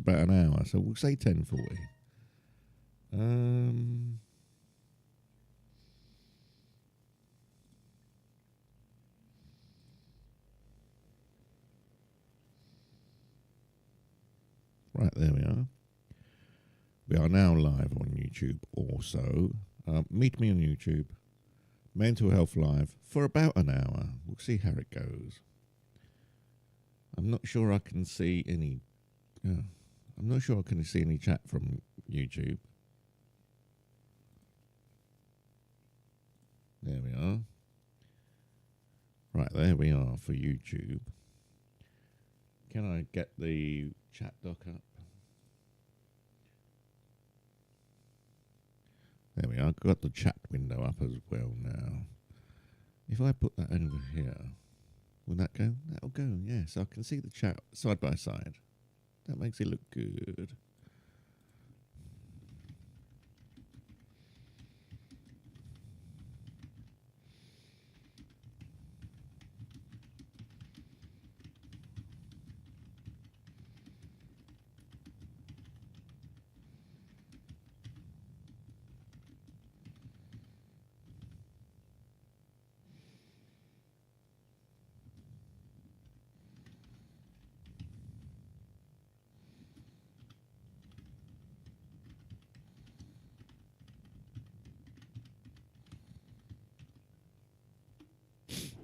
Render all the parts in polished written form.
about an hour, so we'll say 10:40. Right, there we are. We are now live on YouTube also. Meet me on YouTube, Mental Health Live, for about an hour. We'll see how it goes. I'm not sure I can see any... I'm not sure I can see any chat from YouTube. There we are. Right, there we are for YouTube. Can I get the chat doc up? There we are. I've got the chat window up as well now. If I put that over here, will that go? That'll go, yes. I can see the chat side by side. That makes it look good.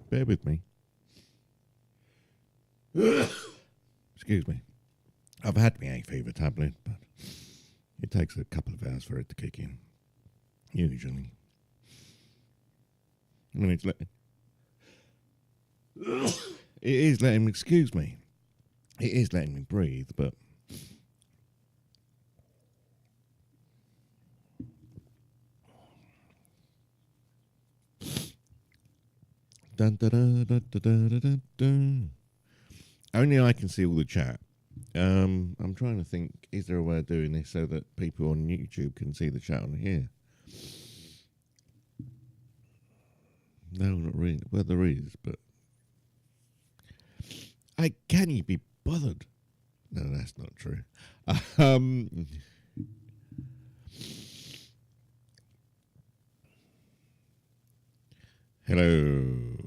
Bear with me. Excuse me. I've had my hay fever tablet, but it takes a couple of hours for it to kick in. Usually. I mean, it is letting me, excuse me. It is letting me breathe, but dun, dun, dun, dun, dun, dun, dun, dun. Only I can see all the chat. I'm trying to think, is there a way of doing this so that people on YouTube can see the chat on here? No, not really. Well, there is, but... can you be bothered? No, that's not true. Hello,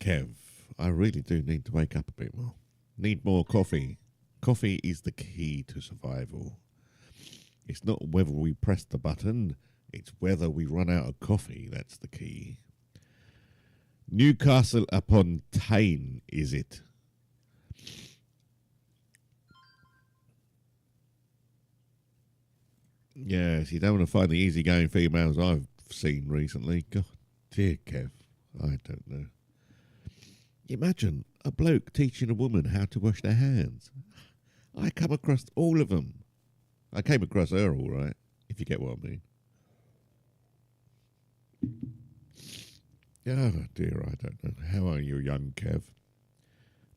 Kev. I really do need to wake up a bit more. Need more coffee. Coffee is the key to survival. It's not whether we press the button, it's whether we run out of coffee. That's the key. Newcastle upon Tyne, is it? Yes, you don't want to find the easygoing females I've seen recently. God, dear Kev, I don't know. Imagine a bloke teaching a woman how to wash their hands. I come across all of them. I came across her all right, if you get what I mean. Oh dear, I don't know. How are you, young Kev?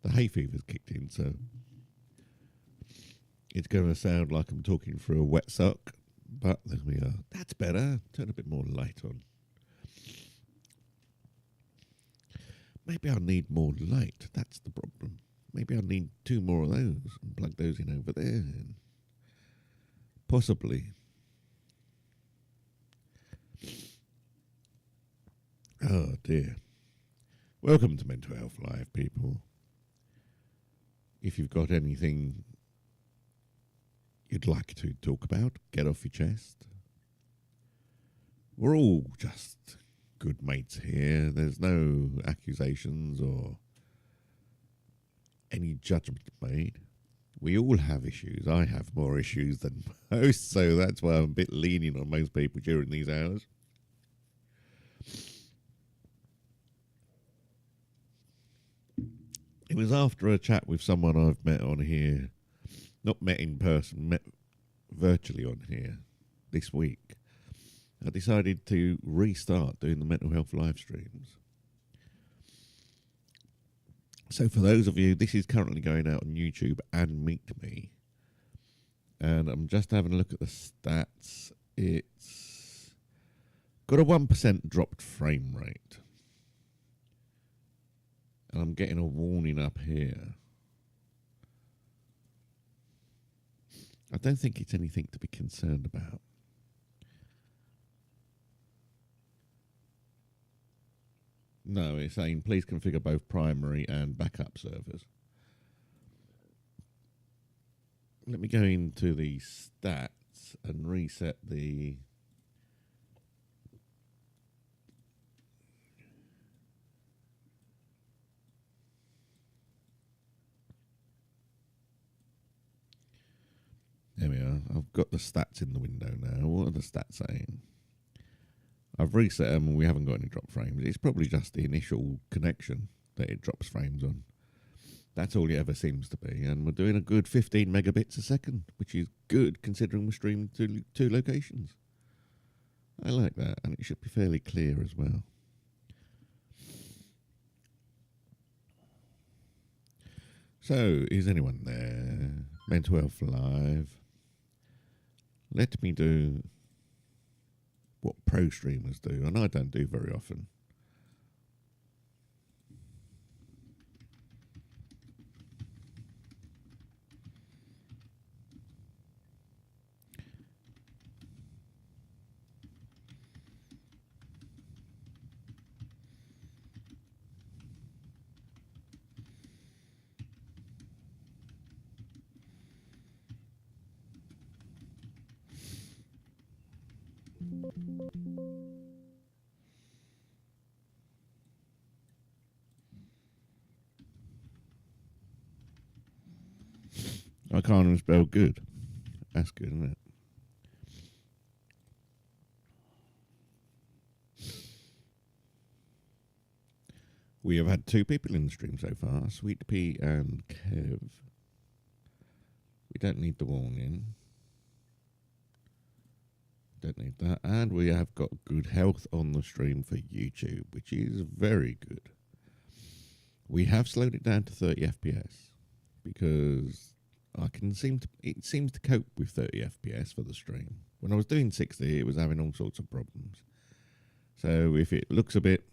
The hay fever's kicked in, so it's going to sound like I'm talking through a wet sock, but there we are. That's better. Turn a bit more light on. Maybe I need more light. That's the problem. Maybe I need 2 more of those and plug those in over there. Possibly. Oh dear. Welcome to Mental Health Live, people. If you've got anything you'd like to talk about, get off your chest. We're all just good mates here. There's no accusations or any judgment made. We all have issues. I have more issues than most, so that's why I'm a bit lenient on most people during these hours. It was after a chat with someone I've met on here, not met in person, met virtually on here this week. I decided to restart doing the mental health live streams. So for those of you, this is currently going out on YouTube and Meet Me. And I'm just having a look at the stats. It's got a 1% dropped frame rate. And I'm getting a warning up here. I don't think it's anything to be concerned about. No, it's saying please configure both primary and backup servers. Let me go into the stats and reset the... There we are. I've got the stats in the window now. What are the stats saying? I've reset them and we haven't got any drop frames. It's probably just the initial connection that it drops frames on. That's all it ever seems to be. And we're doing a good 15 megabits a second, which is good considering we're streaming to two locations. I like that, and it should be fairly clear as well. So, is anyone there? Mental Health Live. Let me do what pro streamers do, and I don't do very often. I can't even spell good. That's good, isn't it? We have had 2 people in the stream so far, Sweet Pea and Kev. We don't need the warning. Don't need that. And we have got good health on the stream for YouTube, which is very good. We have slowed it down to 30 FPS because it seems to cope with 30 FPS for the stream. When I was doing 60, it was having all sorts of problems. So if it looks a bit...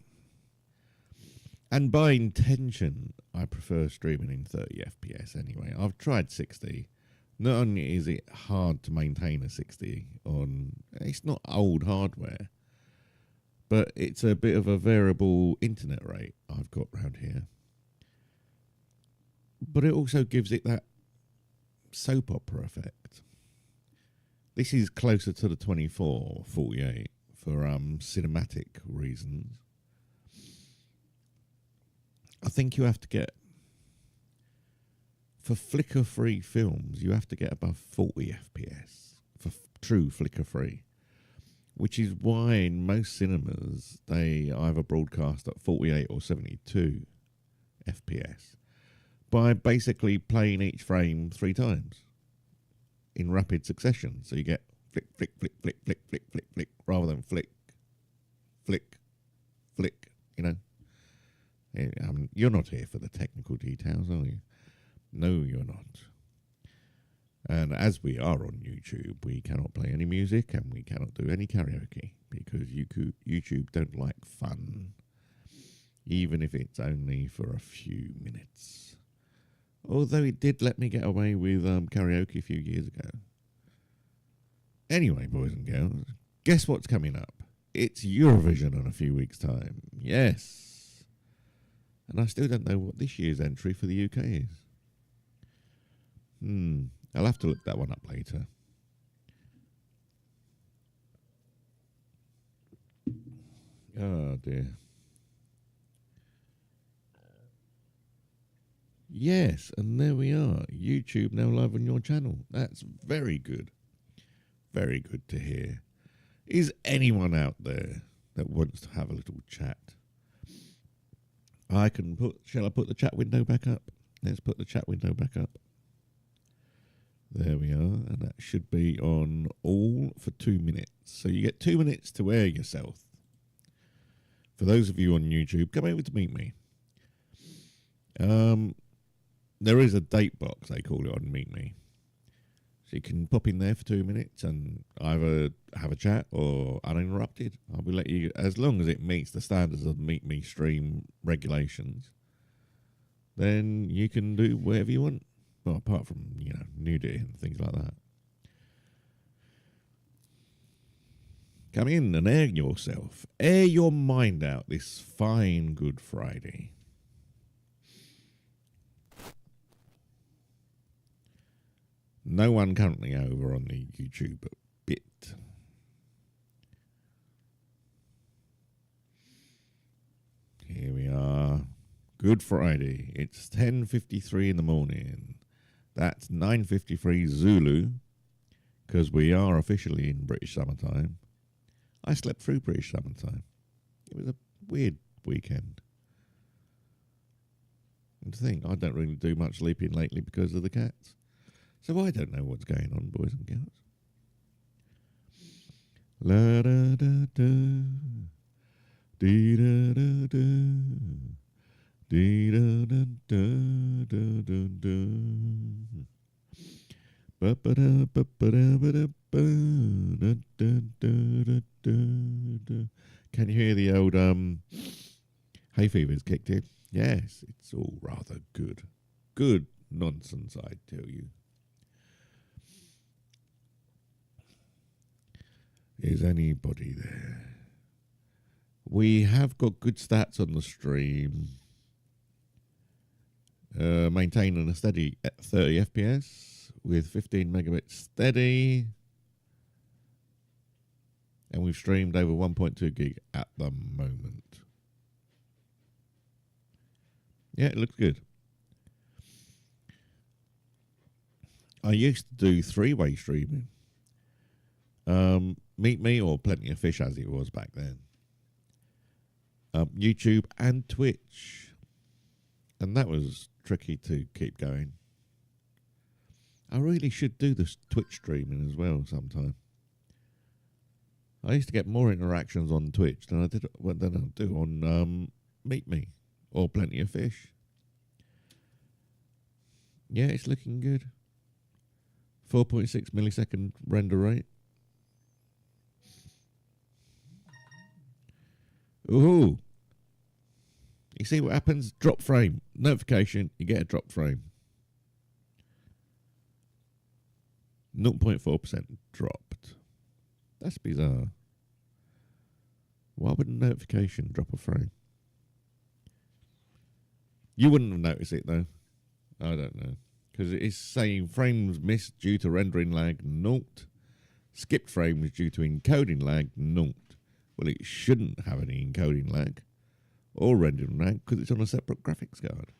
And by intention, I prefer streaming in 30 FPS anyway. I've tried 60. Not only is it hard to maintain a 60 on... It's not old hardware, but it's a bit of a variable internet rate I've got around here. But it also gives it that soap opera effect. This is closer to the 2448 for cinematic reasons. I think you have to get, for flicker-free films, you have to get above 40 FPS for true flicker-free, which is why in most cinemas they either broadcast at 48 or 72 FPS by basically playing each frame 3 times in rapid succession. So you get flick, flick, flick, flick, flick, flick, flick, flick, rather than flick, flick, flick, you know. You're not here for the technical details, are you? No, you're not. And as we are on YouTube, we cannot play any music and we cannot do any karaoke because YouTube don't like fun, even if it's only for a few minutes. Although it did let me get away with karaoke a few years ago. Anyway, boys and girls, guess what's coming up? It's Eurovision in a few weeks' time. Yes. And I still don't know what this year's entry for the UK is. I'll have to look that one up later. Oh dear. Yes, and there we are. YouTube now live on your channel. That's very good. Very good to hear. Is anyone out there that wants to have a little chat? Shall I put the chat window back up? Let's put the chat window back up. There we are, and that should be on all for 2 minutes. So you get 2 minutes to air yourself. For those of you on YouTube, come over to meet me. There is a date box, they call it, on Meet Me. So you can pop in there for 2 minutes and either have a chat or uninterrupted. I will let you, as long as it meets the standards of Meet Me stream regulations, then you can do whatever you want. Well, apart from, nudity and things like that. Come in and air yourself. Air your mind out this fine Good Friday. No one currently over on the YouTube bit. Here we are. Good Friday. It's 10:53 in the morning. That's 9:53 Zulu, because we are officially in British summertime. I slept through British summertime. It was a weird weekend. And to think, I don't really do much sleeping lately because of the cats. So I don't know what's going on, boys and girls. La da da da, dee da da da, dee da da da da da da. Ba ba da ba ba da ba da ba da da da da da. Can you hear the old hay fever's kicked in? Yes, it's all rather good. Good nonsense, I tell you. Is anybody there? We have got good stats on the stream. Maintaining a steady at 30 FPS with 15 megabits steady. And we've streamed over 1.2 gig at the moment. Yeah, it looks good. I used to do 3-way streaming. Meet Me or Plenty of Fish as it was back then. YouTube and Twitch. And that was tricky to keep going. I really should do this Twitch streaming as well sometime. I used to get more interactions on Twitch than I do on Meet Me or Plenty of Fish. Yeah, it's looking good. 4.6 millisecond render rate. Ooh. You see what happens? Drop frame. Notification, you get a drop frame. 0.4% dropped. That's bizarre. Why would a notification drop a frame? You wouldn't have noticed it though. I don't know. Because it is saying frames missed due to rendering lag, 0. Skipped frames due to encoding lag, 0. Well, it shouldn't have any encoding lag or rendering lag because it's on a separate graphics card.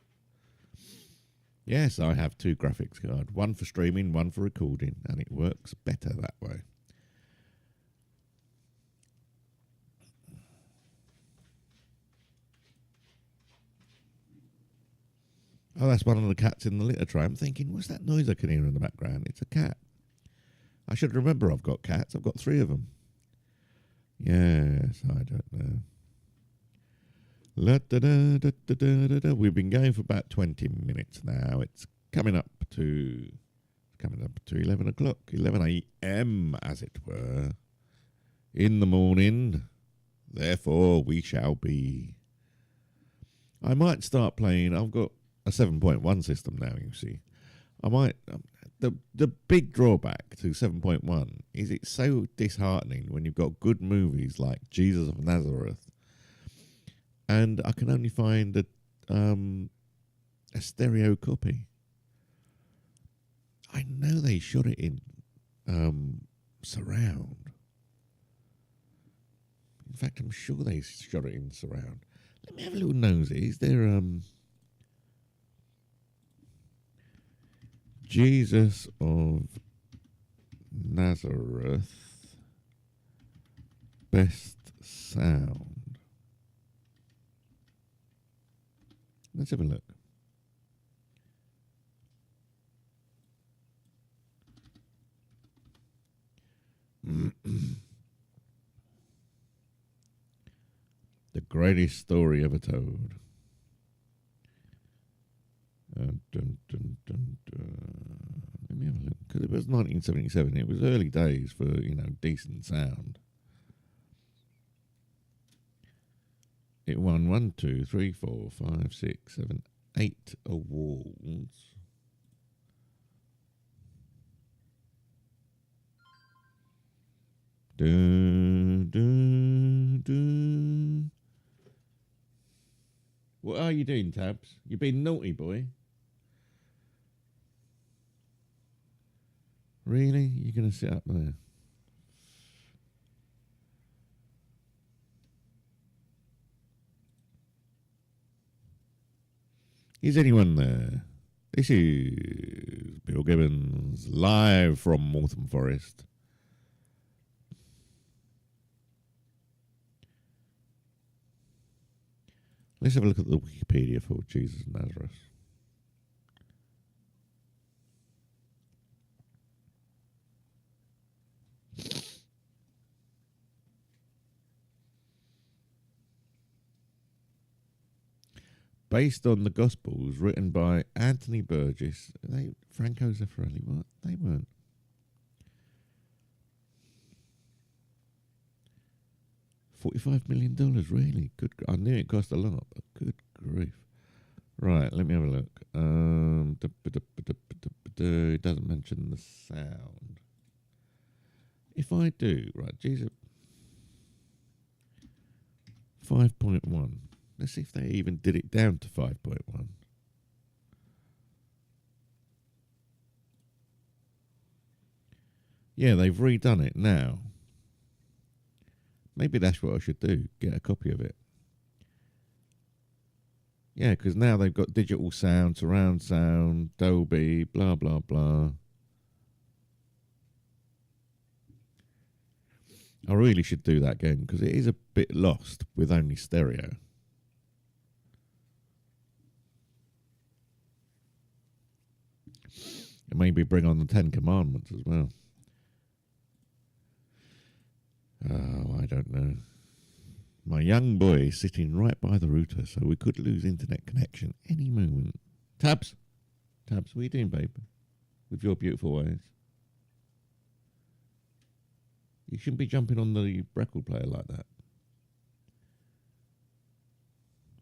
Yes, I have 2 graphics cards, one for streaming, one for recording, and it works better that way. Oh, that's one of the cats in the litter tray. I'm thinking, what's that noise I can hear in the background? It's a cat. I should remember I've got cats. I've got 3 of them. Yes, I don't know. We've been going for about 20 minutes now. It's coming up to 11 o'clock, 11 a.m. as it were, in the morning. Therefore, we shall be. I might start playing. I've got a 7.1 system now, you see. I might. The big drawback to 7.1 is it's so disheartening when you've got good movies like Jesus of Nazareth, and I can only find a stereo copy. I know they shot it in surround. In fact, I'm sure they shot it in surround. Let me have a little nosy. Is there Jesus of Nazareth best sound? Let's have a look. The greatest story ever told. Let me have a look. Because it was 1977. It was early days for, decent sound. It won 1, 2, 3, 4, 5, 6, 7, 8 awards. you doing, Tabs? You been naughty, boy? Really? You're going to sit up there? Is anyone there? This is Bill Gibbons, live from Moortham Forest. Let's have a look at the Wikipedia for Jesus of Nazareth. Based on the Gospels written by Anthony Burgess. Franco Zeffirelli, what? They weren't. $45 million, really? Good. I knew it cost a lot, but good grief. Right, let me have a look. It doesn't mention the sound. If I do, right, Jesus, 5.1. Let's see if they even did it down to 5.1. Yeah, they've redone it now. Maybe that's what I should do. Get a copy of it. Yeah, because now they've got digital sound, surround sound, Dolby, blah, blah, blah. I really should do that again because it is a bit lost with only stereo. And maybe bring on the 10 Commandments as well. Oh, I don't know. My young boy is sitting right by the router, so we could lose internet connection any moment. Tabs, what are you doing, babe? With your beautiful eyes. You shouldn't be jumping on the record player like that.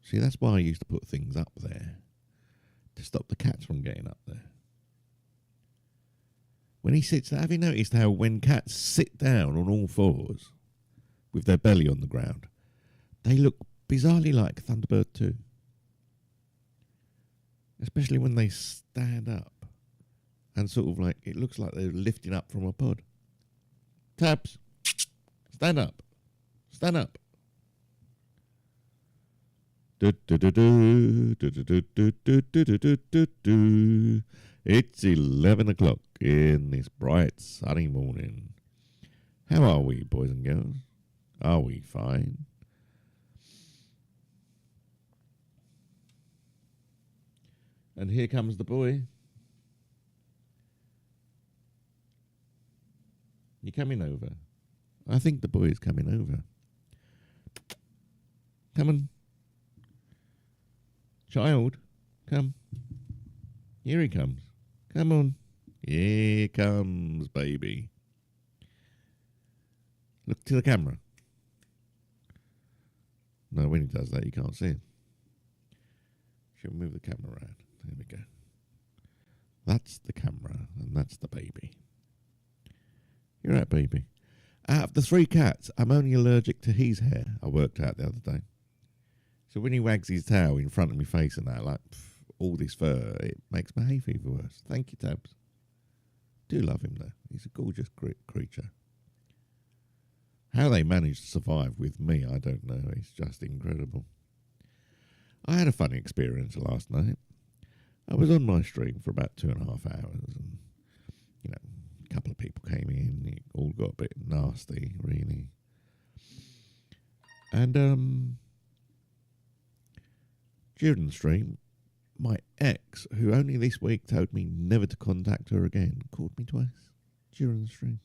See, that's why I used to put things up there. To stop the cats from getting up there. When he sits there, have you noticed how when cats sit down on all fours with their belly on the ground, they look bizarrely like Thunderbird 2? Especially when they stand up and sort of like, it looks like they're lifting up from a pod. Tabs, stand up. Stand up. It's 11 o'clock in this bright sunny morning. How are we, boys and girls? Are we fine? And here comes the boy. You coming over? I think the boy is coming over. Come on. Child, come. Here he comes. Come on. Here comes, baby. Look to the camera. No, when he does that, you can't see him. Should we move the camera around? There we go. That's the camera, and that's the baby. You're right, baby. Out of the 3 cats, I'm only allergic to his hair, I worked out the other day. So when he wags his tail in front of my face and that, like, all this fur, it makes my hay fever worse. Thank you, Tabs. Do love him, though. He's a gorgeous creature. How they managed to survive with me, I don't know. It's just incredible. I had a funny experience last night. I was on my stream for about 2.5 hours, and, you know, a couple of people came in. It all got a bit nasty, really. And, during the stream, my ex, who only this week told me never to contact her again, called me twice during the stream.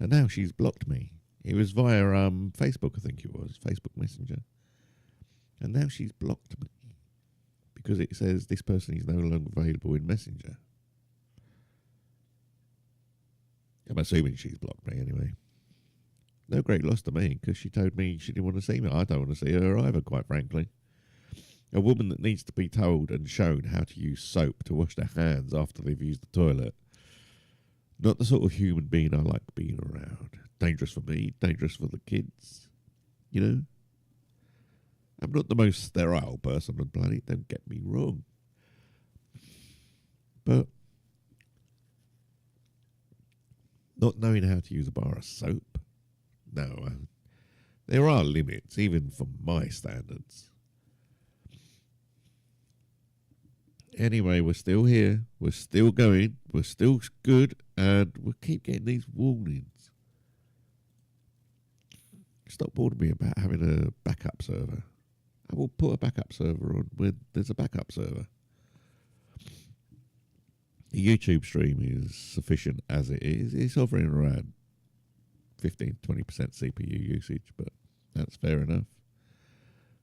And now she's blocked me. It was via Facebook, I think it was, Facebook Messenger. And now she's blocked me because it says this person is no longer available in Messenger. I'm assuming she's blocked me anyway. No great loss to me because she told me she didn't want to see me. I don't want to see her either, quite frankly. A woman that needs to be told and shown how to use soap to wash their hands after they've used the toilet. Not the sort of human being I like being around. Dangerous for me, dangerous for the kids. You know? I'm not the most sterile person on the planet, don't get me wrong. But not knowing how to use a bar of soap? No, there are limits, even for my standards. Anyway, we're still here, we're still going, we're still good, and we'll keep getting these warnings. Stop bothering me about having a backup server. I will put a backup server on when there's a backup server. The YouTube stream is sufficient as it is. It's hovering around 15-20% CPU usage, but that's fair enough.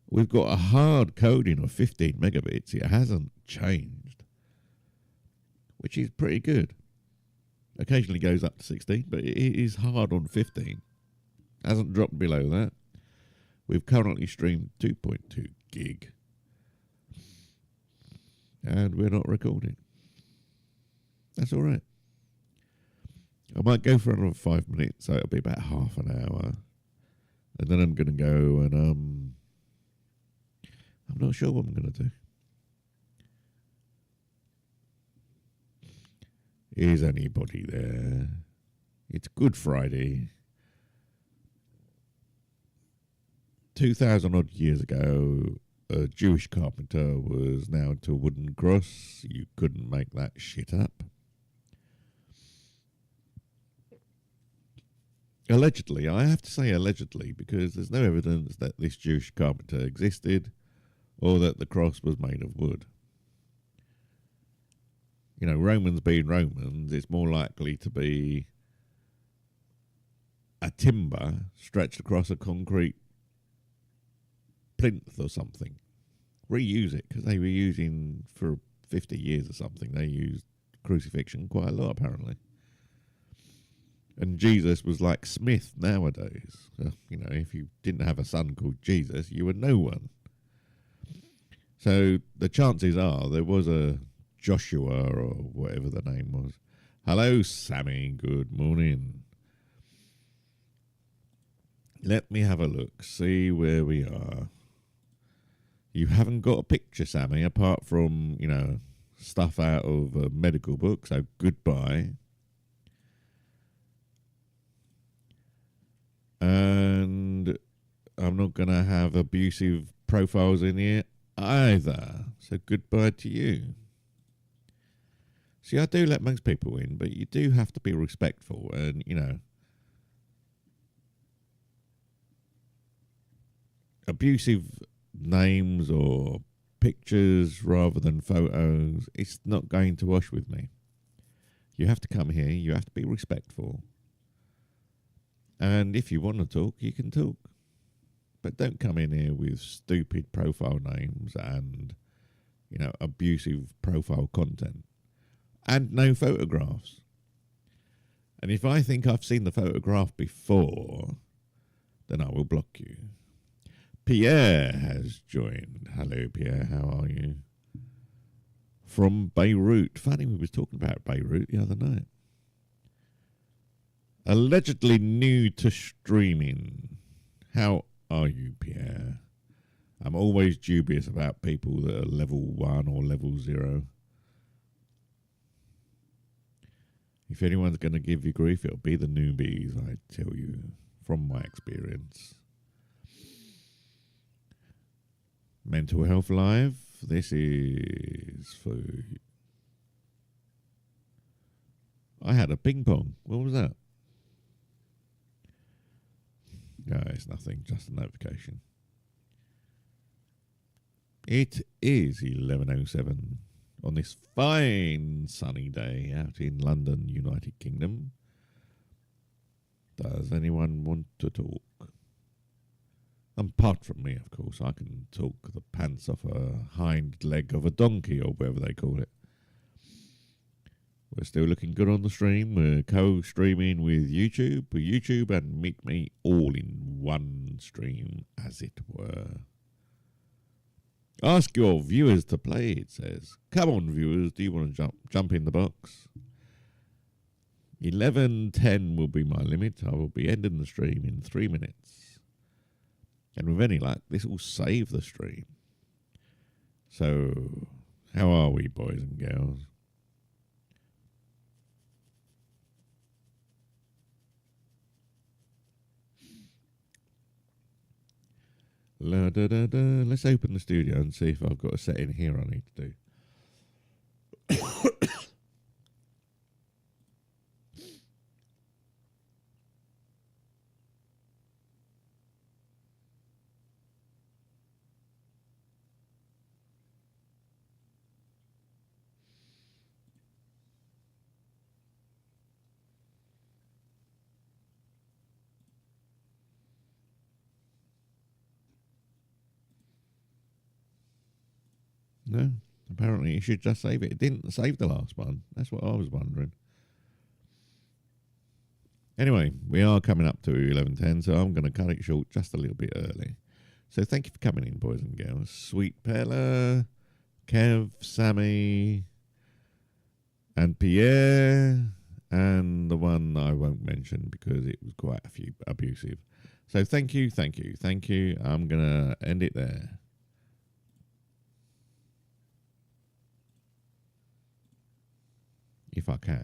We've got a hard coding of 15 megabits. It hasn't changed, which is pretty good. Occasionally goes up to 16, but it is hard on 15. Hasn't dropped below that. We've currently streamed 2.2 gig, and we're not recording. That's all right. I might go for another 5 minutes, so it'll be about half an hour, and then I'm going to go and I'm not sure what I'm going to do. Is anybody there? It's Good Friday. 2,000 odd years ago, a Jewish carpenter was nailed to a wooden cross. You couldn't make that shit up. Allegedly, I have to say allegedly, because there's no evidence that this Jewish carpenter existed or that the cross was made of wood. You know, Romans being Romans, it's more likely to be a timber stretched across a concrete plinth or something. Reuse it, because they were using, for 50 years or something, they used crucifixion quite a lot apparently. And Jesus was like Smith nowadays. You know, if you didn't have a son called Jesus, you were no one. So the chances are there was a Joshua or whatever the name was. Hello, Sammy. Good morning. Let me have a look, see where we are. You haven't got a picture, Sammy, apart from, you know, stuff out of a medical book, so goodbye. And I'm not going to have abusive profiles in here either, so goodbye to you. See, I do let most people in, but you do have to be respectful and, you know, abusive names or pictures rather than photos, it's not going to wash with me. You have to come here, you have to be respectful. And if you want to talk, you can talk. But don't come in here with stupid profile names and, you know, abusive profile content. And no photographs. And if I think I've seen the photograph before, then I will block you. Pierre has joined. Hello, Pierre. How are you? From Beirut. Funny, we was talking about Beirut the other night. Allegedly new to streaming. How are you, Pierre? I'm always dubious about people that are level 1 or level 0. If anyone's going to give you grief, it'll be the newbies, I tell you, from my experience. Mental Health Live. This is for... I had a ping pong. What was that? No, it's nothing, just a notification. It is 11:07 on this fine sunny day out in London, United Kingdom. Does anyone want to talk? Apart from me, of course, I can talk the pants off a hind leg of a donkey or whatever they call it. We're still looking good on the stream. We're co-streaming with YouTube and Meet Me all in one stream, as it were. Ask your viewers to play, it says. Come on, viewers, do you want to jump in the box? 11:10 will be my limit. I will be ending the stream in 3 minutes. And with any luck, this will save the stream. So, how are we, boys and girls? La, da, da, da. Let's open the studio and see if I've got a setting here I need to do. No, apparently you should just save it. It didn't save the last one. That's what I was wondering. Anyway, we are coming up to 11:10, so I'm going to cut it short just a little bit early. So thank you for coming in, boys and girls. Sweet Pella, Kev, Sammy, and Pierre, and the one I won't mention because it was quite abusive. So thank you, thank you, thank you. I'm going to end it there. If I can.